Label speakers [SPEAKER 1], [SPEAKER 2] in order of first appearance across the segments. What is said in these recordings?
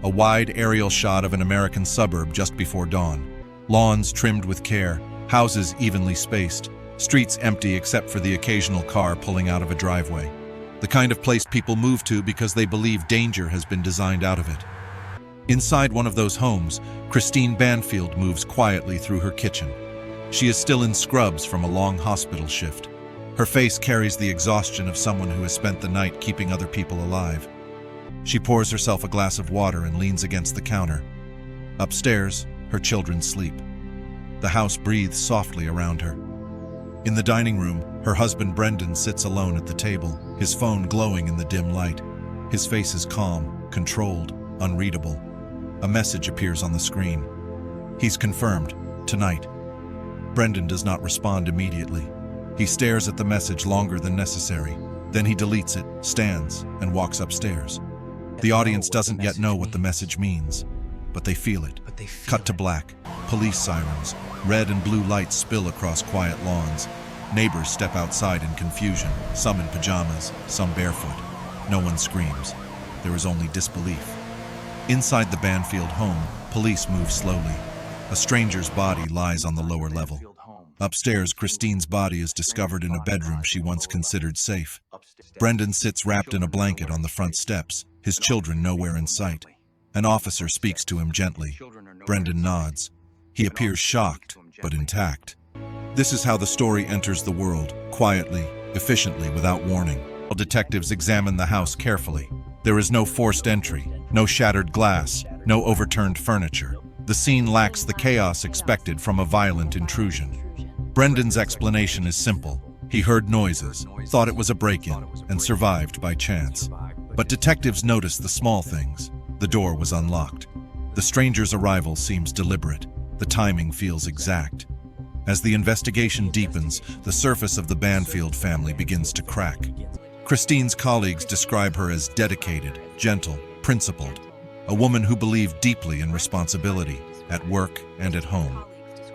[SPEAKER 1] a wide aerial shot of an American suburb just before dawn. Lawns trimmed with care, houses evenly spaced, streets empty except for the occasional car pulling out of a driveway. The kind of place people move to because they believe danger has been designed out of it. Inside one of those homes, Christine Banfield moves quietly through her kitchen. She is still in scrubs from a long hospital shift. Her face carries the exhaustion of someone who has spent the night keeping other people alive. She pours herself a glass of water and leans against the counter. Upstairs, her children sleep. The house breathes softly around her. In the dining room, her husband Brendan sits alone at the table, his phone glowing in the dim light. His face is calm, controlled, unreadable. A message appears on the screen. He's confirmed, tonight. Brendan does not respond immediately. He stares at the message longer than necessary. Then he deletes it, stands, and walks upstairs. The audience doesn't yet know what the message means, but they feel it. Cut to black. Police sirens. Red and blue lights spill across quiet lawns. Neighbors step outside in confusion, some in pajamas, some barefoot. No one screams. There is only disbelief. Inside the Banfield home, police move slowly. A stranger's body lies on the lower level. Upstairs, Christine's body is discovered in a bedroom she once considered safe. Brendan sits wrapped in a blanket on the front steps, his children nowhere in sight. An officer speaks to him gently. Brendan nods. He appears shocked, but intact. This is how the story enters the world, quietly, efficiently, without warning. Detectives examine the house carefully. There is no forced entry, no shattered glass, no overturned furniture. The scene lacks the chaos expected from a violent intrusion. Brendan's explanation is simple. He heard noises, thought it was a break-in, and survived by chance. But detectives notice the small things. The door was unlocked. The stranger's arrival seems deliberate. The timing feels exact. As the investigation deepens, the surface of the Banfield family begins to crack. Christine's colleagues describe her as dedicated, gentle, principled, a woman who believed deeply in responsibility, at work and at home.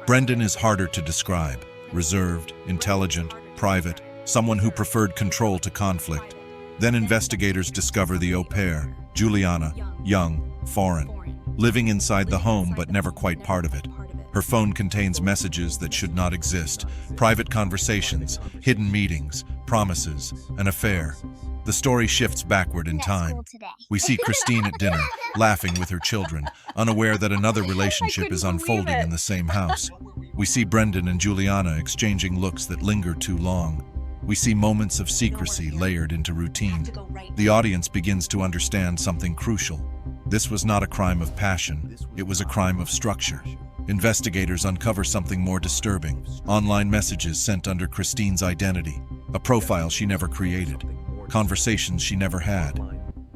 [SPEAKER 1] Brendan is harder to describe, reserved, intelligent, private, someone who preferred control to conflict. Then investigators discover the au pair, Juliana, young, foreign, living inside the home but never quite part of it. Her phone contains messages that should not exist, private conversations, hidden meetings, promises, an affair. The story shifts backward in time. We see Christine at dinner, laughing with her children, unaware that another relationship is unfolding in the same house. We see Brendan and Juliana exchanging looks that linger too long. We see moments of secrecy layered into routine. The audience begins to understand something crucial. This was not a crime of passion, it was a crime of structure. Investigators uncover something more disturbing. Online messages sent under Christine's identity. A profile she never created. Conversations she never had.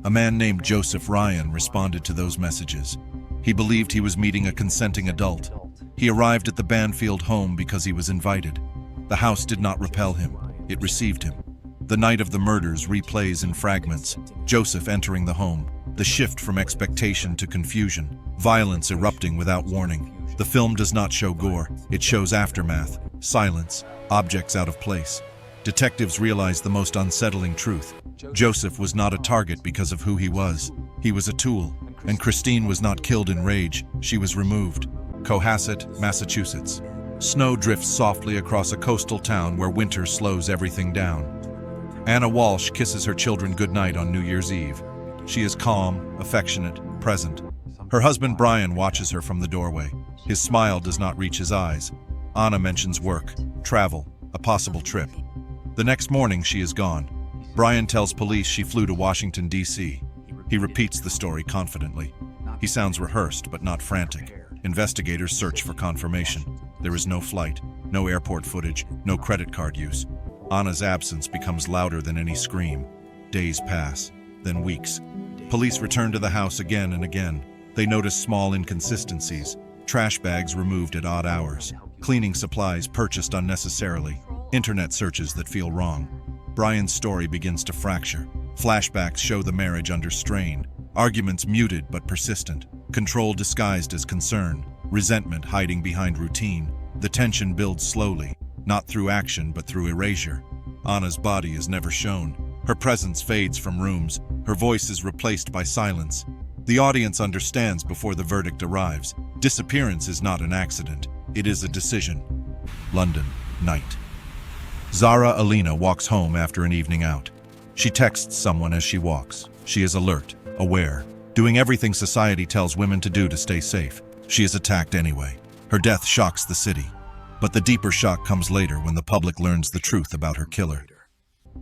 [SPEAKER 1] A man named Joseph Ryan responded to those messages. He believed he was meeting a consenting adult. He arrived at the Banfield home because he was invited. The house did not repel him. It received him. The night of the murders replays in fragments. Joseph entering the home. The shift from expectation to confusion. Violence erupting without warning. The film does not show gore. It shows aftermath, silence, objects out of place. Detectives realize the most unsettling truth. Joseph was not a target because of who he was. He was a tool. And Christine was not killed in rage. She was removed. Cohasset, Massachusetts. Snow drifts softly across a coastal town where winter slows everything down. Anna Walsh kisses her children goodnight on New Year's Eve. She is calm, affectionate, present. Her husband Brian watches her from the doorway. His smile does not reach his eyes. Anna mentions work, travel, a possible trip. The next morning she is gone. Brian tells police she flew to Washington, D.C. He repeats the story confidently. He sounds rehearsed but not frantic. Investigators search for confirmation. There is no flight, no airport footage, no credit card use. Anna's absence becomes louder than any scream. Days pass, then weeks. Police return to the house again and again. They notice small inconsistencies. Trash bags removed at odd hours. Cleaning supplies purchased unnecessarily. Internet searches that feel wrong. Brian's story begins to fracture. Flashbacks show the marriage under strain. Arguments muted but persistent. Control disguised as concern. Resentment hiding behind routine. The tension builds slowly, not through action but through erasure. Anna's body is never shown. Her presence fades from rooms. Her voice is replaced by silence. The audience understands before the verdict arrives. Disappearance is not an accident. It is a decision. London, night. Zara Alina walks home after an evening out. She texts someone as she walks. She is alert, aware, doing everything society tells women to do to stay safe. She is attacked anyway. Her death shocks the city. But the deeper shock comes later when the public learns the truth about her killer.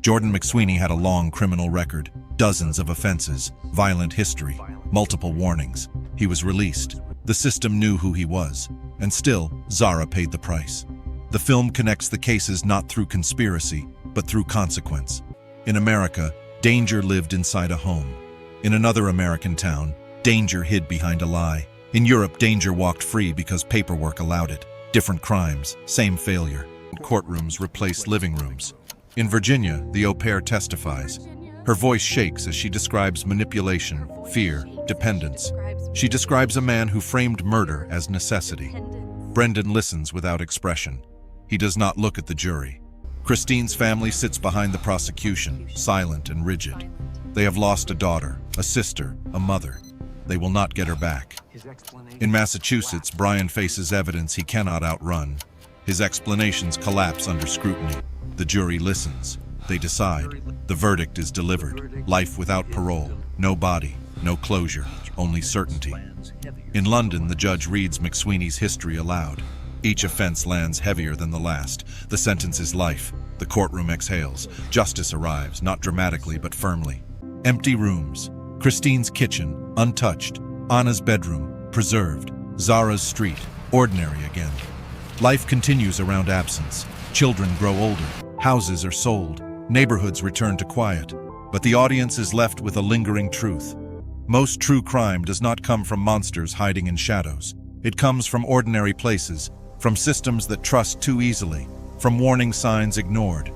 [SPEAKER 1] Jordan McSweeney had a long criminal record, dozens of offenses, violent history, multiple warnings. He was released. The system knew who he was. And still, Zara paid the price. The film connects the cases not through conspiracy, but through consequence. In America, danger lived inside a home. In another American town, danger hid behind a lie. In Europe, danger walked free because paperwork allowed it. Different crimes, same failure. Courtrooms replaced living rooms. In Virginia, the au pair testifies. Her voice shakes as she describes manipulation, fear, dependence. She describes a man who framed murder as necessity. Brendan listens without expression. He does not look at the jury. Christine's family sits behind the prosecution, silent and rigid. They have lost a daughter, a sister, a mother. They will not get her back. In Massachusetts, Brian faces evidence he cannot outrun. His explanations collapse under scrutiny. The jury listens. They decide. The verdict is delivered. Life without parole. No body. No closure. Only certainty. In London, the judge reads McSweeney's history aloud. Each offense lands heavier than the last. The sentence is life. The courtroom exhales. Justice arrives, not dramatically but firmly. Empty rooms. Christine's kitchen, untouched. Anna's bedroom, preserved. Zara's street, ordinary again. Life continues around absence. Children grow older. Houses are sold. Neighborhoods return to quiet. But the audience is left with a lingering truth. Most true crime does not come from monsters hiding in shadows. It comes from ordinary places, from systems that trust too easily, from warning signs ignored,